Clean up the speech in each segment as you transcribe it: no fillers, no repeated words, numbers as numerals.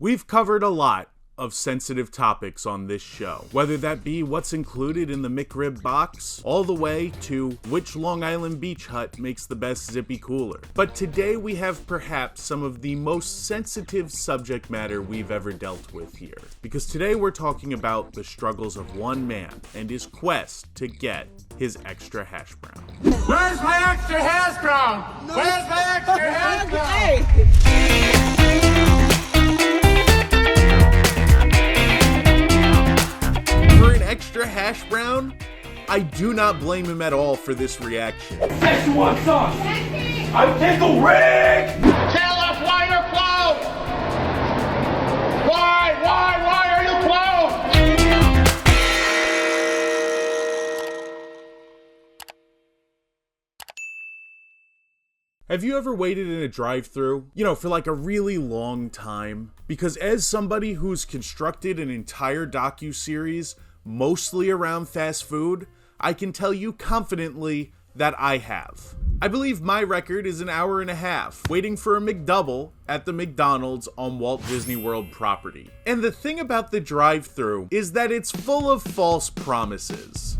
We've covered a lot of sensitive topics on this show, whether that be what's included in the McRib box, all the way to which Long Island beach hut makes the best zippy cooler. But today we have perhaps some of the most sensitive subject matter we've ever dealt with here, because today we're talking about the struggles of one man and his quest to get his extra hash brown. Where's my extra hash brown? Where's my extra hash brown? For an extra hash brown, I do not blame him at all for this reaction. Szechuan sauce! I pickle Rick! Tell us why you're closed! Why are you closed? Have you ever waited in a drive-thru, for like a really long time? Because as somebody who's constructed an entire docu-series mostly around fast food, I can tell you confidently that I have. I believe my record is an hour and a half waiting for a McDouble at the McDonald's on Walt Disney World property. And the thing about the drive-thru is that it's full of false promises.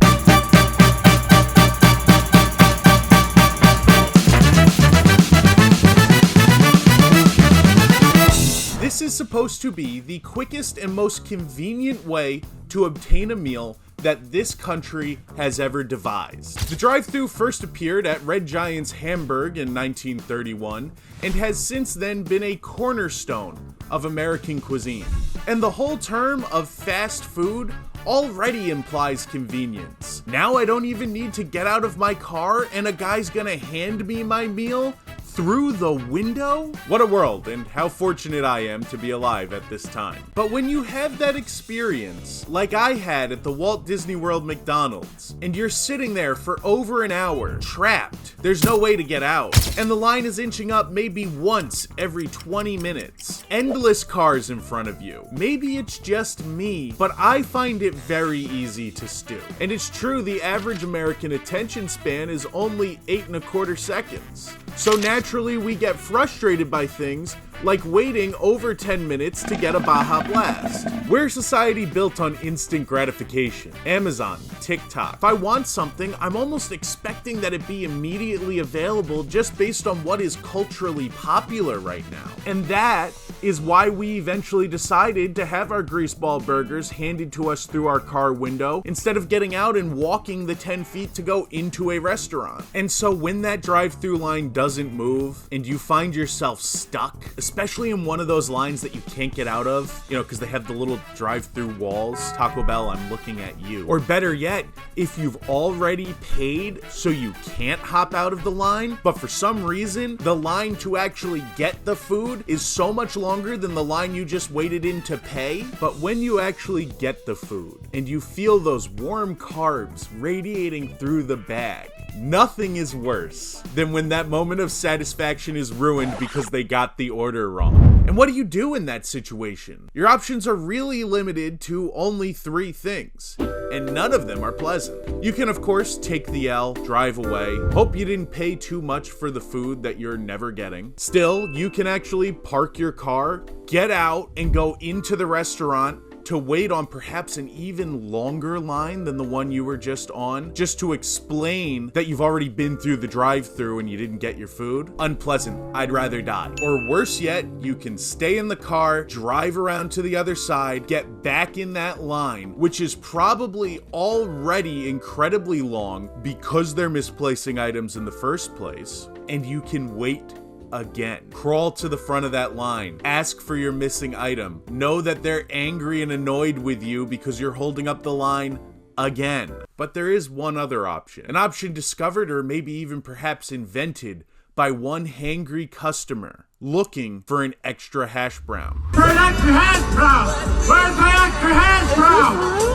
This is supposed to be the quickest and most convenient way to obtain a meal that this country has ever devised. The drive-thru first appeared at Red Giant's Hamburg in 1931 and has since then been a cornerstone of American cuisine. And the whole term of fast food already implies convenience. Now I don't even need to get out of my car and a guy's gonna hand me my meal through the window? What a world, and how fortunate I am to be alive at this time. But when you have that experience, like I had at the Walt Disney World McDonald's, and you're sitting there for over an hour, trapped, there's no way to get out, and the line is inching up maybe once every 20 minutes, endless cars in front of you. Maybe it's just me, but I find it very easy to stew. And it's true, the average American attention span is only 8.25 seconds. So naturally, we get frustrated by things like waiting over 10 minutes to get a Baja Blast. We're a society built on instant gratification. Amazon, TikTok. If I want something, I'm almost expecting that it be immediately available just based on what is culturally popular right now. And that is why we eventually decided to have our greaseball burgers handed to us through our car window instead of getting out and walking the 10 feet to go into a restaurant. And so when that drive-thru line doesn't move and you find yourself stuck, especially in one of those lines that you can't get out of, because they have the little drive-thru walls. Taco Bell, I'm looking at you. Or better yet, if you've already paid so you can't hop out of the line, but for some reason, the line to actually get the food is so much longer than the line you just waited in to pay. But when you actually get the food and you feel those warm carbs radiating through the bag, nothing is worse than when that moment of satisfaction is ruined because they got the order wrong. And what do you do in that situation? Your options are really limited to only 3 things, and none of them are pleasant. You can, of course, take the L, drive away, hope you didn't pay too much for the food that you're never getting. Still, you can actually park your car, get out, and go into the restaurant to wait on perhaps an even longer line than the one you were just on, just to explain that you've already been through the drive-thru and you didn't get your food. Unpleasant. I'd rather die. Or worse yet, you can stay in the car, drive around to the other side, get back in that line, which is probably already incredibly long because they're misplacing items in the first place, and you can wait again. Crawl to the front of that line. Ask for your missing item. Know that they're angry and annoyed with you because you're holding up the line again. But there is one other option. An option discovered or maybe even perhaps invented by one hangry customer looking for an extra hash brown. For an extra hash brown! Where's my extra hash brown?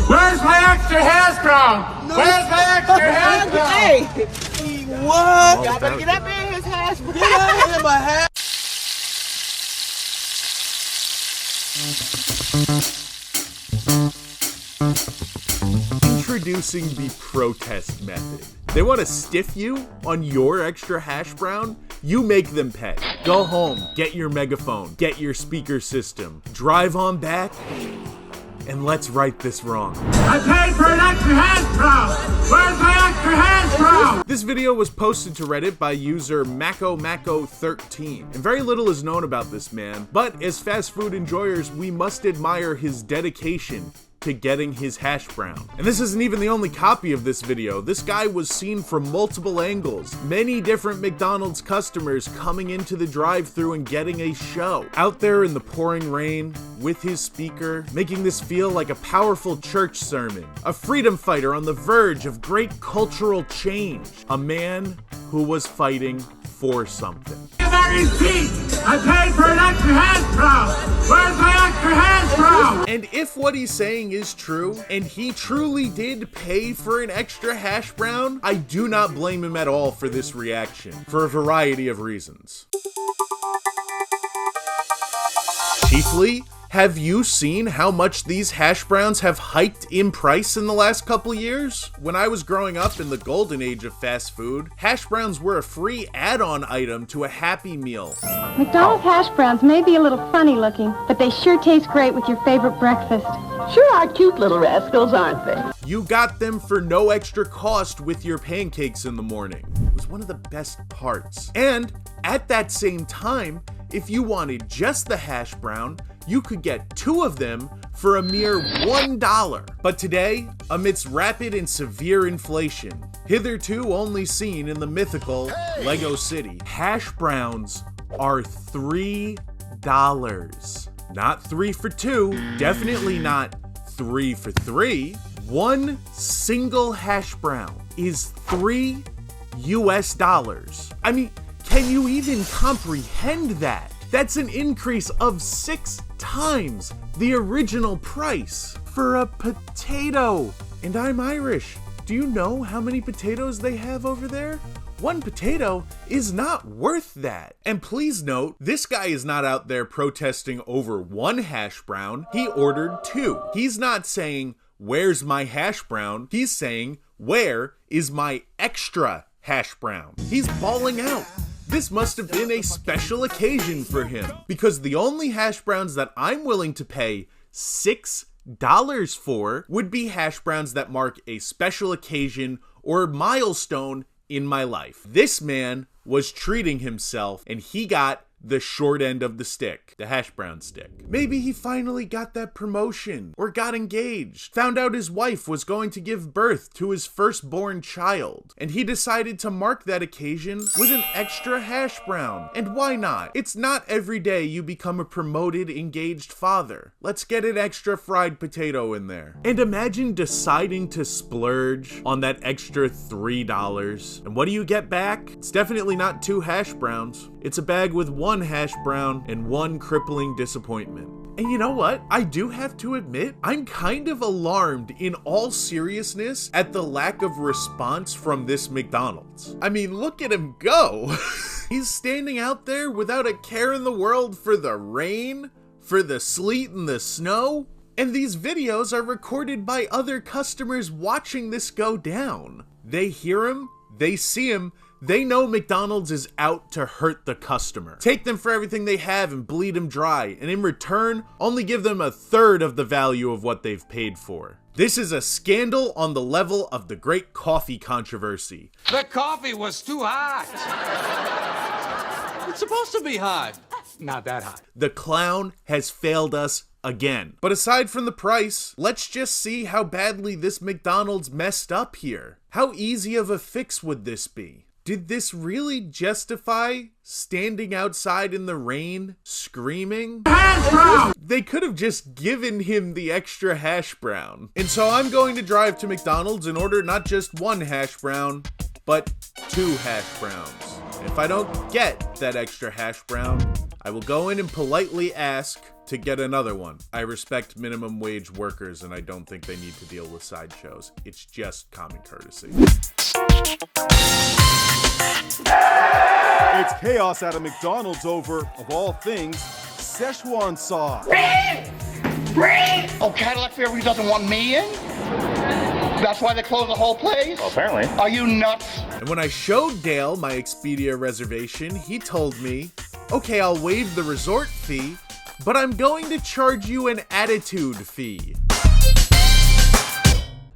Where's my extra hash brown? Where's my extra hash brown? Hey! What? Y'all better get up in his hash brown. Get out of my hash. Introducing the protest method. They want to stiff you on your extra hash brown? You make them pay. Go home, get your megaphone, get your speaker system, drive on back, and let's right this wrong. I paid for an extra hash brown. Where's my extra hash brown? This video was posted to Reddit by user MacoMaco13, and very little is known about this man, but as fast food enjoyers, we must admire his dedication to getting his hash brown. And this isn't even the only copy of this video. This guy was seen from multiple angles. Many different McDonald's customers coming into the drive-thru and getting a show. Out there in the pouring rain, with his speaker, making this feel like a powerful church sermon. A freedom fighter on the verge of great cultural change. A man who was fighting for something. I paid for an extra hash brown. Where's my extra hash brown? And if what he's saying is true, and he truly did pay for an extra hash brown, I do not blame him at all for this reaction, for a variety of reasons. Chiefly, have you seen how much these hash browns have hiked in price in the last couple years? When I was growing up in the golden age of fast food, hash browns were a free add-on item to a Happy Meal. McDonald's hash browns may be a little funny looking, but they sure taste great with your favorite breakfast. Sure are cute little rascals, aren't they? You got them for no extra cost with your pancakes in the morning. It was one of the best parts. And at that same time, if you wanted just the hash brown, you could get 2 of them for a mere $1. But today, amidst rapid and severe inflation, hitherto only seen in the mythical Lego City, hash browns are $3. Not 3 for 2, definitely not 3 for 3. One single hash brown is $3 US. I mean, can you even comprehend that? That's an increase of 6 times the original price for a potato. And I'm Irish. Do you know how many potatoes they have over there? One potato is not worth that. And please note, this guy is not out there protesting over 1 hash brown. He ordered 2. He's not saying, "Where's my hash brown?" He's saying, "Where is my extra hash brown?" He's bawling out. This must have been a special occasion for him, because the only hash browns that I'm willing to pay $6 for would be hash browns that mark a special occasion or milestone in my life. This man was treating himself, and he got the short end of the stick, the hash brown stick. Maybe he finally got that promotion, or got engaged, found out his wife was going to give birth to his firstborn child, and he decided to mark that occasion with an extra hash brown. And why not? It's not every day you become a promoted, engaged father. Let's get an extra fried potato in there. And imagine deciding to splurge on that extra $3. And what do you get back? It's definitely not 2 hash browns. It's a bag with 1 hash brown and 1 crippling disappointment. And you know what? I do have to admit, I'm kind of alarmed in all seriousness at the lack of response from this McDonald's. I mean, look at him go. He's standing out there without a care in the world for the rain, for the sleet and the snow. And these videos are recorded by other customers watching this go down. They hear him, they see him, they know McDonald's is out to hurt the customer. Take them for everything they have and bleed them dry, and in return, only give them 1/3 of the value of what they've paid for. This is a scandal on the level of the great coffee controversy. The coffee was too hot. It's supposed to be hot. Not that hot. The clown has failed us again. But aside from the price, let's just see how badly this McDonald's messed up here. How easy of a fix would this be? Did this really justify standing outside in the rain, screaming? Hash brown! They could have just given him the extra hash brown. And so I'm going to drive to McDonald's and order not just 1 hash brown, but 2 hash browns. And if I don't get that extra hash brown, I will go in and politely ask to get another one. I respect minimum wage workers, and I don't think they need to deal with sideshows. It's just common courtesy. It's chaos at a McDonald's over, of all things, Szechuan sauce. Oh, Cadillac Fairview doesn't want me in? That's why they closed the whole place? Well, apparently. Are you nuts? And when I showed Dale my Expedia reservation, he told me, okay, I'll waive the resort fee, but I'm going to charge you an attitude fee.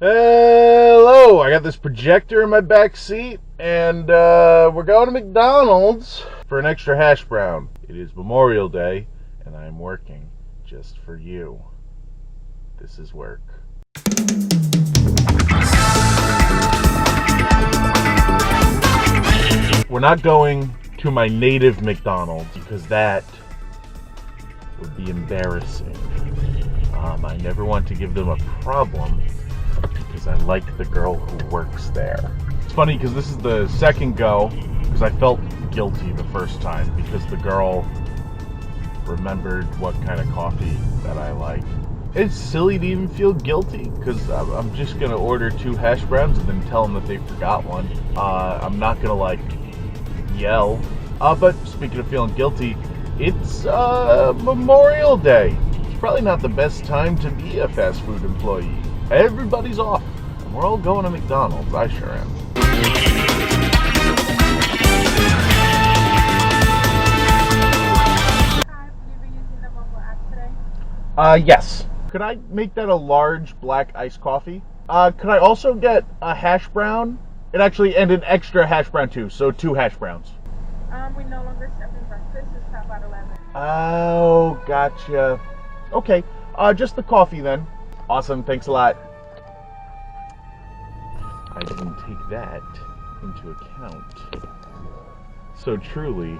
Hello, I got this projector in my back seat, and we're going to McDonald's for an extra hash brown. It is Memorial Day, and I'm working just for you. This is work. We're not going to my native McDonald's because that would be embarrassing. I never want to give them a problem because I like the girl who works there. It's funny because this is the second go because I felt guilty the first time because the girl remembered what kind of coffee that I like. It's silly to even feel guilty because I'm just going to order 2 hash browns and then tell them that they forgot one. I'm not going to like yell. But speaking of feeling guilty, it's Memorial Day. It's probably not the best time to be a fast food employee. Everybody's off. And we're all going to McDonald's. I sure am. Yes. Could I make that a large black iced coffee? Could I also get a hash brown? And an extra hash brown too, so 2 hash browns. We no longer serve breakfast. It's now about 11. Oh, gotcha. Okay, just the coffee then. Awesome, thanks a lot. I didn't take that into account. So truly,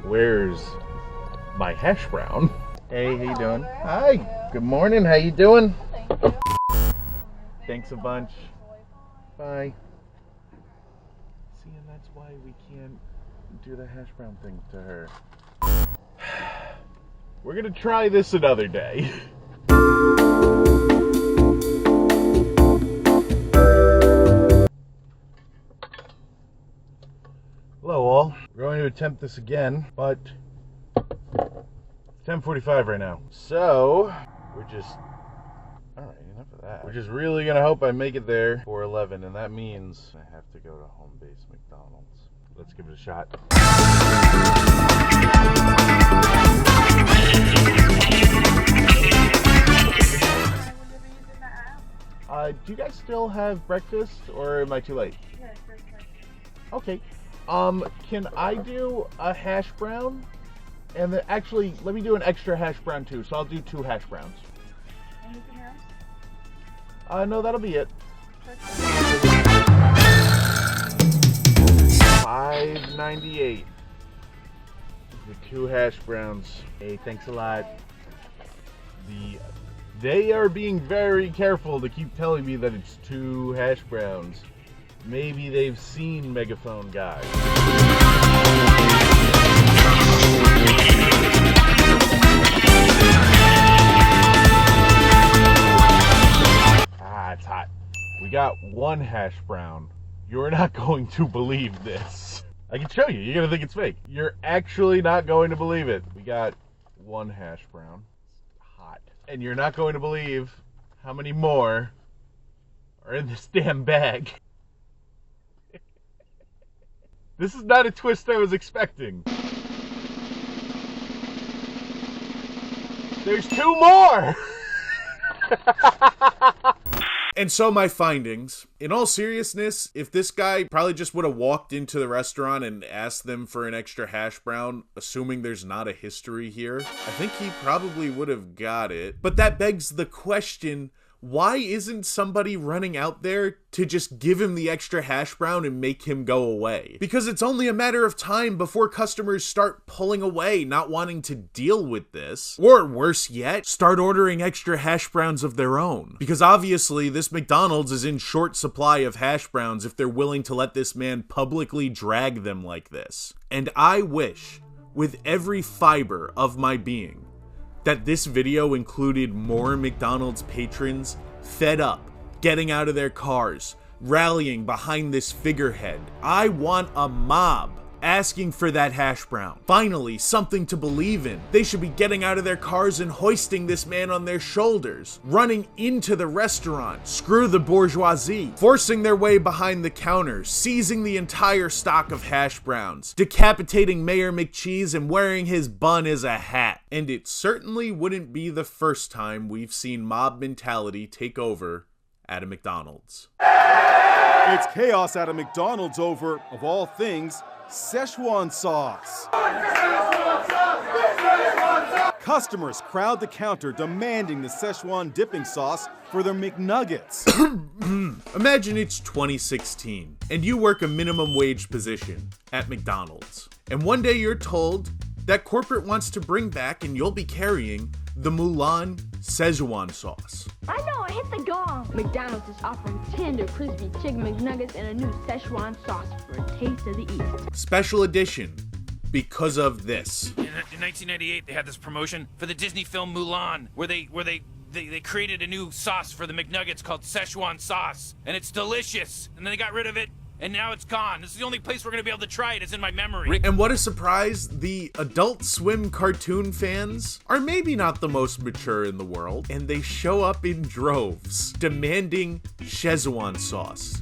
where's my hash brown? Hey, how you doing? Hi, good morning, how you doing? Thanks a bunch. Bye. See, and that's why we can't do the hash brown thing to her. We're gonna try this another day. Hello all. We're going to attempt this again, but it's 10:45 right now. So, we're just... Alright, enough of that. We're just really gonna hope I make it there for 11, and that means I have to go to home base McDonald's. Let's give it a shot. Do you guys still have breakfast, or am I too late? Yes, there's breakfast. Okay. Can I do a hash brown? And then, actually, let me do an extra hash brown too, so I'll do 2 hash browns. Anything else? No, that'll be it. $5.98. The 2 hash browns. Hey, thanks a lot. They are being very careful to keep telling me that it's 2 hash browns. Maybe they've seen Megaphone Guy. It's hot. We got 1 hash brown. You're not going to believe this. I can show you. You're going to think it's fake. You're actually not going to believe it. We got 1 hash brown. It's hot. And you're not going to believe how many more are in this damn bag. This is not a twist I was expecting. There's 2 more! And so my findings, in all seriousness, if this guy probably just would have walked into the restaurant and asked them for an extra hash brown, assuming there's not a history here, I think he probably would have got it. But that begs the question, why isn't somebody running out there to just give him the extra hash brown and make him go away? Because it's only a matter of time before customers start pulling away, not wanting to deal with this. Or worse yet, start ordering extra hash browns of their own. Because obviously this McDonald's is in short supply of hash browns if they're willing to let this man publicly drag them like this. And I wish, with every fiber of my being, that this video included more McDonald's patrons fed up, getting out of their cars, rallying behind this figurehead. I want a mob asking for that hash brown. Finally, something to believe in. They should be getting out of their cars and hoisting this man on their shoulders, running into the restaurant, screw the bourgeoisie, forcing their way behind the counter, seizing the entire stock of hash browns, decapitating Mayor McCheese and wearing his bun as a hat. And it certainly wouldn't be the first time we've seen mob mentality take over at a McDonald's. It's chaos at a McDonald's over, of all things, Szechuan sauce. Customers crowd the counter demanding the Szechuan dipping sauce for their McNuggets. Imagine it's 2016 and you work a minimum wage position at McDonald's. And one day you're told that corporate wants to bring back and you'll be carrying the Mulan Szechuan sauce. I know, I hit the gong. McDonald's is offering tender, crispy chicken McNuggets and a new Szechuan sauce for a taste of the East. Special edition because of this. In 1998, they had this promotion for the Disney film Mulan, where they created a new sauce for the McNuggets called Szechuan sauce, and it's delicious. And then they got rid of it, and now it's gone. This is the only place we're gonna be able to try it. It's in my memory. And what a surprise, the Adult Swim cartoon fans are maybe not the most mature in the world, and they show up in droves, demanding Szechuan sauce.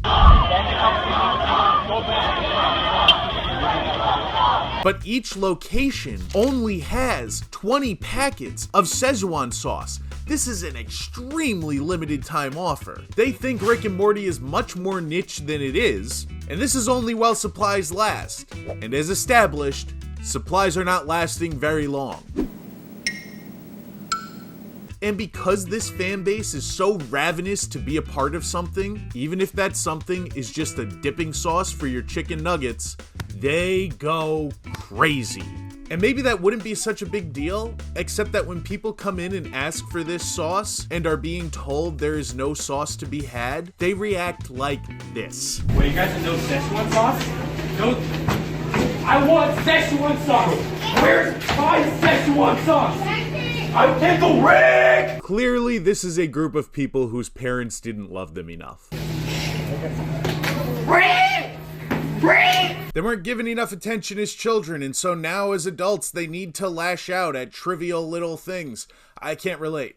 But each location only has 20 packets of Szechuan sauce. This is an extremely limited time offer. They think Rick and Morty is much more niche than it is, and this is only while supplies last. And as established, supplies are not lasting very long. And because this fan base is so ravenous to be a part of something, even if that something is just a dipping sauce for your chicken nuggets, they go crazy. And maybe that wouldn't be such a big deal, except that when people come in and ask for this sauce and are being told there is no sauce to be had, they react like this. Wait, you guys have no Szechuan sauce? No. I want Szechuan sauce. Where's my Szechuan sauce? I'm Pickle Rick! Clearly, this is a group of people whose parents didn't love them enough. Rick! Rick! They weren't given enough attention as children, and so now as adults they need to lash out at trivial little things. I can't relate.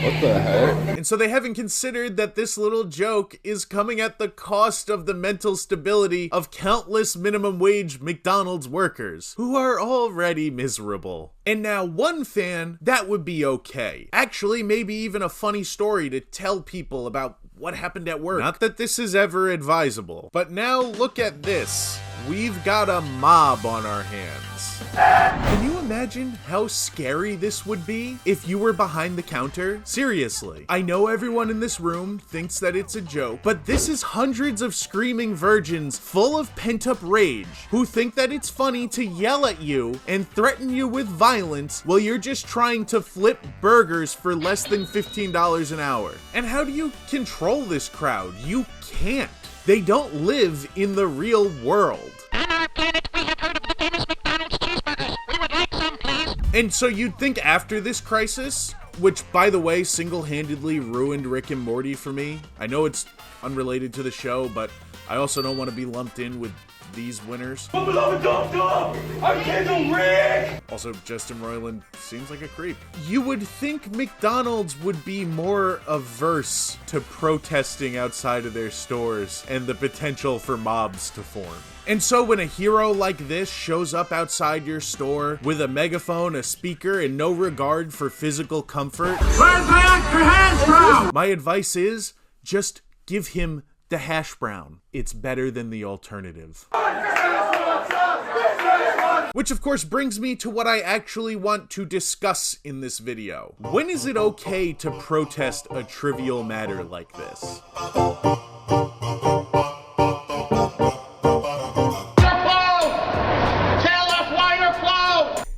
What the heck? And so they haven't considered that this little joke is coming at the cost of the mental stability of countless minimum wage McDonald's workers, who are already miserable. And now one fan, that would be okay. Actually, maybe even a funny story to tell people about what happened at work. Not that this is ever advisable. But now look at this. We've got a mob on our hands. Can you imagine how scary this would be if you were behind the counter? Seriously. I know everyone in this room thinks that it's a joke, but this is hundreds of screaming virgins full of pent-up rage who think that it's funny to yell at you and threaten you with violence while you're just trying to flip burgers for less than $15 an hour. And how do you control this crowd? You can't. They don't live in the real world. On our planet, we have heard of the famous McDonald's cheeseburgers. We would like some, please. And so you'd think after this crisis, which, by the way, single-handedly ruined Rick and Morty for me. I know it's unrelated to the show, but I also don't want to be lumped in with these winners. I'm Pickle Rick! Also, Justin Roiland seems like a creep. You would think McDonald's would be more averse to protesting outside of their stores and the potential for mobs to form. And so when a hero like this shows up outside your store with a megaphone, a speaker, and no regard for physical comfort, Where's my extra hashbrown? my advice is just give him the hash brown. It's better than the alternative. Which of course brings me to what I actually want to discuss in this video. When is it okay to protest a trivial matter like this?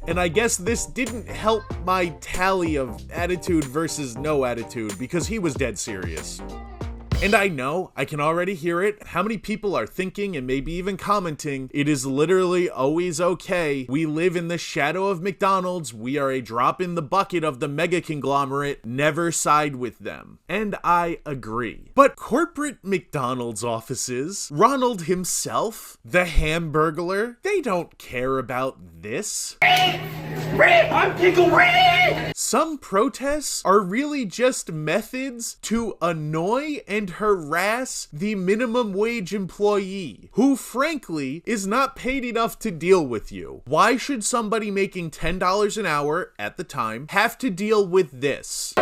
And I guess this didn't help my tally of attitude versus no attitude, because he was dead serious. And I know, I can already hear it, how many people are thinking and maybe even commenting, it is literally always okay. We live in the shadow of McDonald's. We are a drop in the bucket of the mega conglomerate. Never side with them. And I agree. But corporate McDonald's offices, Ronald himself, the Hamburglar, they don't care about this. I'm Tickle Red! Some protests are really just methods to annoy and harass the minimum wage employee, who frankly is not paid enough to deal with you. Why should somebody making $10 an hour at the time have to deal with this?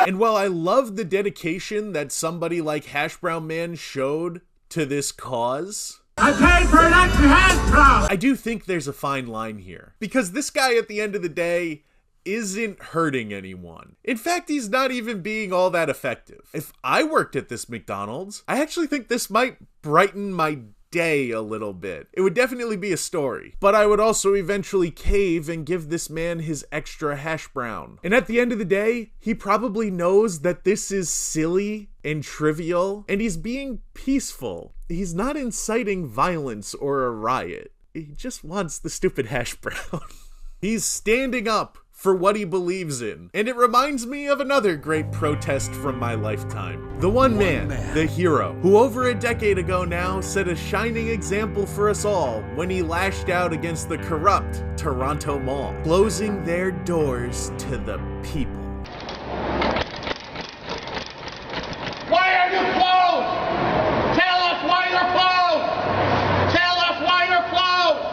And while I love the dedication that somebody like Hashbrown Man showed to this cause, I paid for an extra hashbrown! I do think there's a fine line here. Because this guy at the end of the day isn't hurting anyone. In fact, he's not even being all that effective. If I worked at this McDonald's, I actually think this might brighten my day a little bit. It would definitely be a story. But I would also eventually cave and give this man his extra hash brown. And at the end of the day, he probably knows that this is silly and trivial, and he's being peaceful. He's not inciting violence or a riot. He just wants the stupid hash brown. He's standing up for what he believes in. And it reminds me of another great protest from my lifetime. The one man, the hero, who over a decade ago now set a shining example for us all when he lashed out against the corrupt Toronto Mall, closing their doors to the people. Why are you closed? Tell us why you're closed! Tell us why you're closed!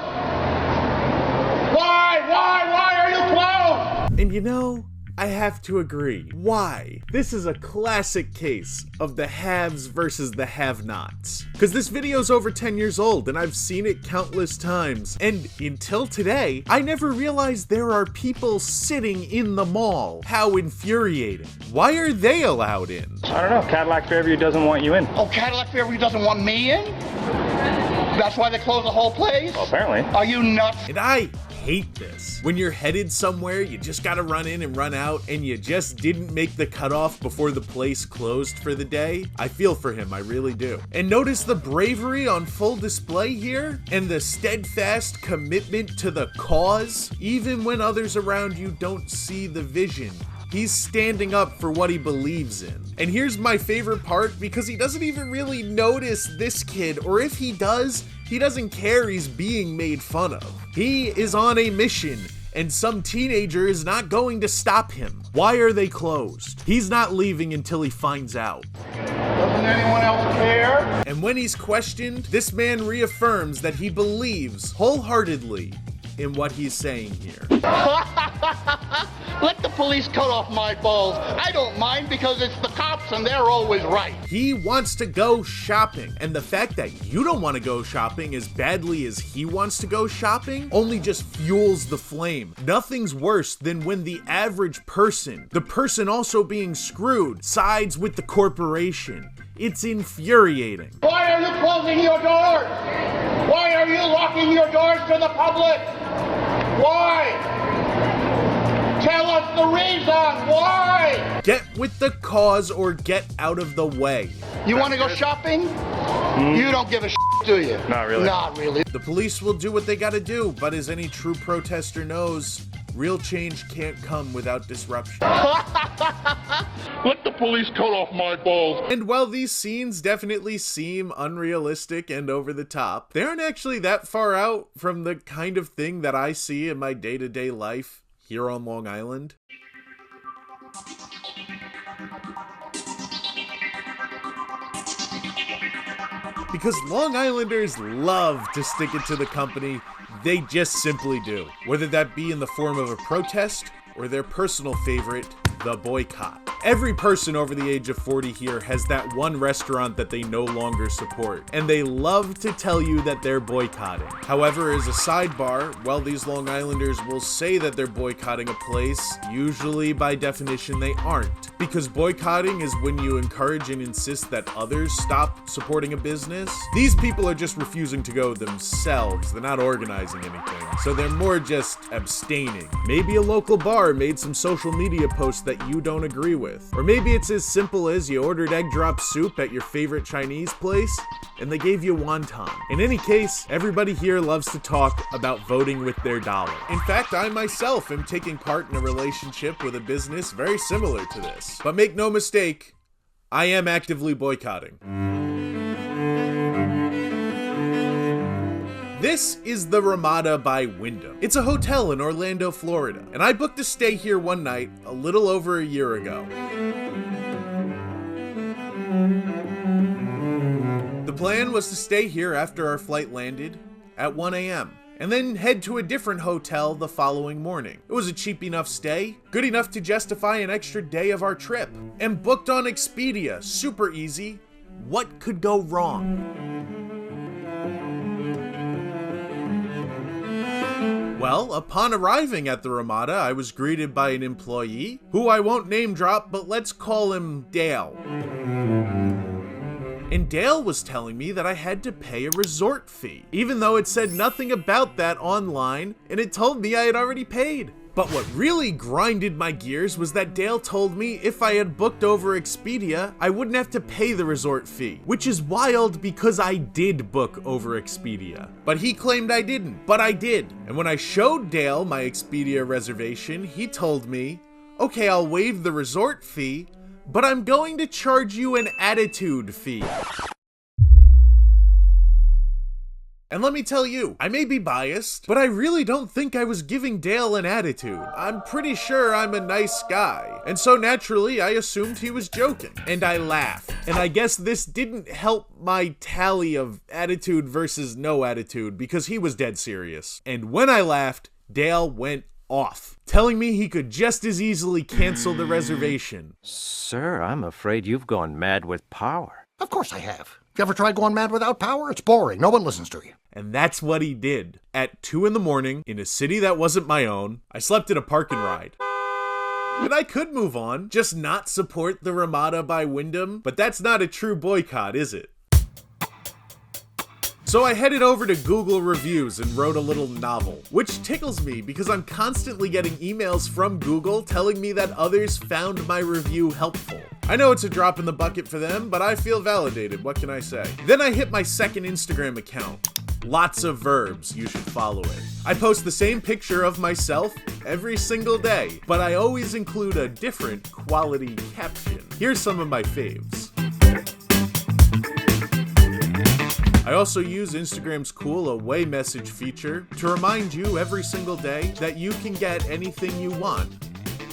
Why are you closed? And you know, I have to agree. Why? This is a classic case of the haves versus the have-nots. Because this video's over 10 years old and I've seen it countless times. And until today, I never realized there are people sitting in the mall. How infuriating. Why are they allowed in? I don't know. Cadillac Fairview doesn't want you in. Oh, Cadillac Fairview doesn't want me in? That's why they closed the whole place? Well, apparently. Are you nuts? And I hate this. When you're headed somewhere, you just gotta run in and run out, and you just didn't make the cutoff before the place closed for the day. I feel for him, I really do. And notice the bravery on full display here, and the steadfast commitment to the cause, even when others around you don't see the vision. He's standing up for what he believes in. And here's my favorite part, because he doesn't even really notice this kid, or if he does, he doesn't care he's being made fun of. He is on a mission, and some teenager is not going to stop him. Why are they closed? He's not leaving until he finds out. Doesn't anyone else care? And when he's questioned, this man reaffirms that he believes wholeheartedly in what he's saying here. Let the police cut off my balls. I don't mind because it's the cops and they're always right. He wants to go shopping, and the fact that you don't want to go shopping as badly as he wants to go shopping only just fuels the flame. Nothing's worse than when the average person, the person also being screwed, sides with the corporation. It's infuriating. Why are you closing your doors? Why are you locking your doors to the public? Why? Tell us the reason. Why? Get with the cause or get out of the way. You want to go shopping? You don't give a shit, do you? Not really. Not really. The police will do what they gotta do, but as any true protester knows, real change can't come without disruption. Let the police cut off my balls. And while these scenes definitely seem unrealistic and over the top, they aren't actually that far out from the kind of thing that I see in my day-to-day life here on Long Island. Because Long Islanders love to stick it to the company, they just simply do. Whether that be in the form of a protest or their personal favorite, the boycott. Every person over the age of 40 here has that one restaurant that they no longer support, and they love to tell you that they're boycotting. However, as a sidebar, while these Long Islanders will say that they're boycotting a place, usually by definition they aren't. Because boycotting is when you encourage and insist that others stop supporting a business. These people are just refusing to go themselves. They're not organizing anything. So they're more just abstaining. Maybe a local bar made some social media posts that you don't agree with. Or maybe it's as simple as you ordered egg drop soup at your favorite Chinese place and they gave you wonton. In any case, everybody here loves to talk about voting with their dollar. In fact, I myself am taking part in a relationship with a business very similar to this. But make no mistake, I am actively boycotting. This is the Ramada by Wyndham. It's a hotel in Orlando, Florida, and I booked a stay here one night a little over a year ago. The plan was to stay here after our flight landed at 1 a.m. and then head to a different hotel the following morning. It was a cheap enough stay, good enough to justify an extra day of our trip, and booked on Expedia, super easy. What could go wrong? Well, upon arriving at the Ramada, I was greeted by an employee, who I won't name drop, but let's call him Dale. And Dale was telling me that I had to pay a resort fee, even though it said nothing about that online, and it told me I had already paid. But what really grinded my gears was that Dale told me if I had booked over Expedia, I wouldn't have to pay the resort fee, which is wild because I did book over Expedia. But he claimed I didn't, but I did. And when I showed Dale my Expedia reservation, he told me, okay, I'll waive the resort fee, but I'm going to charge you an attitude fee. And let me tell you, I may be biased, but I really don't think I was giving Dale an attitude. I'm pretty sure I'm a nice guy. And so naturally, I assumed he was joking. And I laughed. And I guess this didn't help my tally of attitude versus no attitude, because he was dead serious. And when I laughed, Dale went off, telling me he could just as easily cancel the reservation. Sir, I'm afraid you've gone mad with power. Of course I have. You ever tried going mad without power? It's boring. No one listens to you. And that's what he did. At 2 a.m. in a city that wasn't my own, I slept in a park and ride. And I could move on, just not support the Ramada by Wyndham, but that's not a true boycott, is it? So I headed over to Google reviews and wrote a little novel, which tickles me because I'm constantly getting emails from Google telling me that others found my review helpful. I know it's a drop in the bucket for them, but I feel validated, what can I say? Then I hit my second Instagram account. Lots of Verbs, you should follow it. I post the same picture of myself every single day, but I always include a different quality caption. Here's some of my faves. I also use Instagram's cool away message feature to remind you every single day that you can get anything you want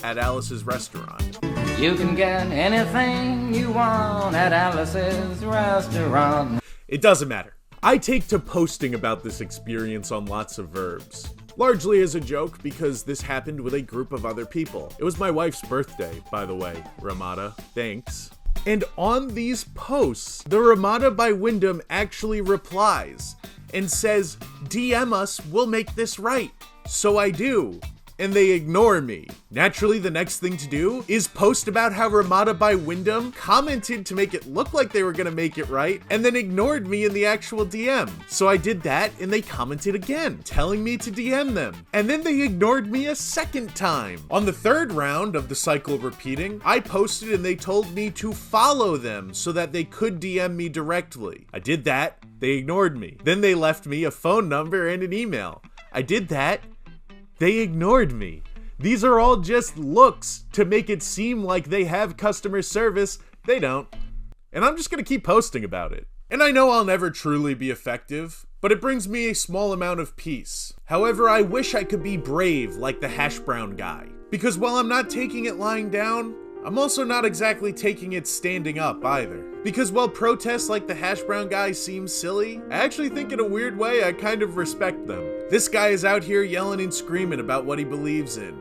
at Alice's restaurant. You can get anything you want at Alice's restaurant. It doesn't matter. I take to posting about this experience on Lots of Verbs. Largely as a joke because this happened with a group of other people. It was my wife's birthday, by the way, Ramada. Thanks. And on these posts, the Ramada by Wyndham actually replies and says, DM us, we'll make this right. So I do. And they ignore me. Naturally, the next thing to do is post about how Ramada by Wyndham commented to make it look like they were gonna make it right, and then ignored me in the actual DM. So I did that, and they commented again, telling me to DM them. And then they ignored me a second time. On the third round of the cycle repeating, I posted and they told me to follow them so that they could DM me directly. I did that, they ignored me. Then they left me a phone number and an email. I did that, they ignored me. These are all just looks to make it seem like they have customer service. They don't. And I'm just gonna keep posting about it. And I know I'll never truly be effective, but it brings me a small amount of peace. However, I wish I could be brave like the Hashbrown guy. Because while I'm not taking it lying down, I'm also not exactly taking it standing up either. Because while protests like the Hashbrown guy seem silly, I actually think in a weird way I kind of respect them. This guy is out here yelling and screaming about what he believes in.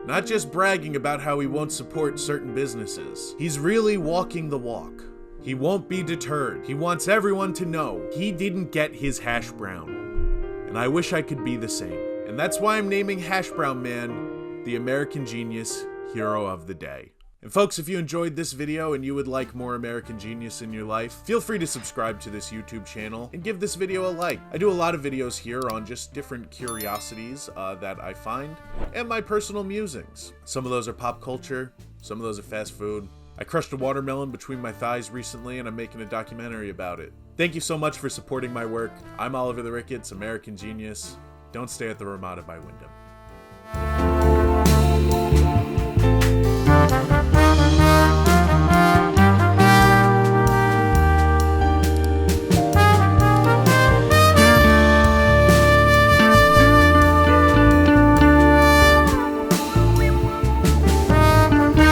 Not just bragging about how he won't support certain businesses. He's really walking the walk. He won't be deterred. He wants everyone to know he didn't get his hash brown. And I wish I could be the same. And that's why I'm naming Hash Brown Man the American Genius Hero of the Day. And folks, if you enjoyed this video and you would like more American Genius in your life, feel free to subscribe to this YouTube channel and give this video a like. I do a lot of videos here on just different curiosities that I find and my personal musings. Some of those are pop culture, some of those are fast food. I crushed a watermelon between my thighs recently and I'm making a documentary about it. Thank you so much for supporting my work. I'm Oliver the Ricketts, American Genius. Don't stay at the Ramada by Wyndham.